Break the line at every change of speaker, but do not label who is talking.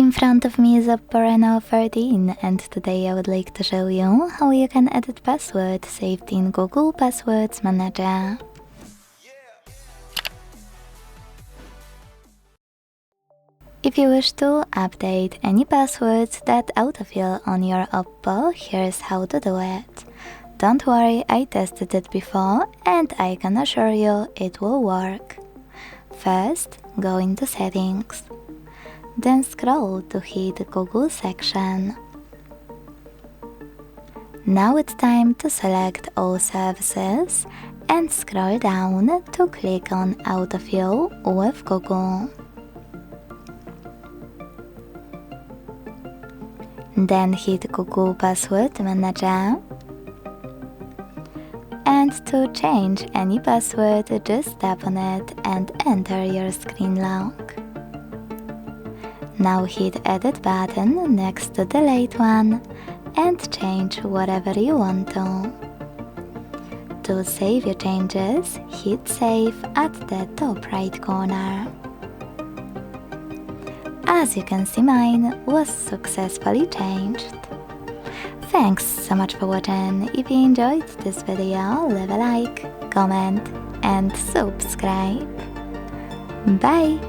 In front of me is OPPO Reno 13 and today I would like to show you how you can edit password saved in Google Passwords Manager. If you wish to update any passwords that autofill on your OPPO, here's how to do it. Don't worry, I tested it before and I can assure you it will work. First, go into Settings. Then scroll to hit Google section. Now it's time to select all services and scroll down to click on Autofill with Google. Then hit Google Password Manager. And to change any password, just tap on it and enter your screen lock. Now hit Edit button next to the late one and change whatever you want to. To save your changes, hit Save at the top right corner. As you can see, mine was successfully changed. Thanks so much for watching. If you enjoyed this video, leave a like, comment and subscribe. Bye!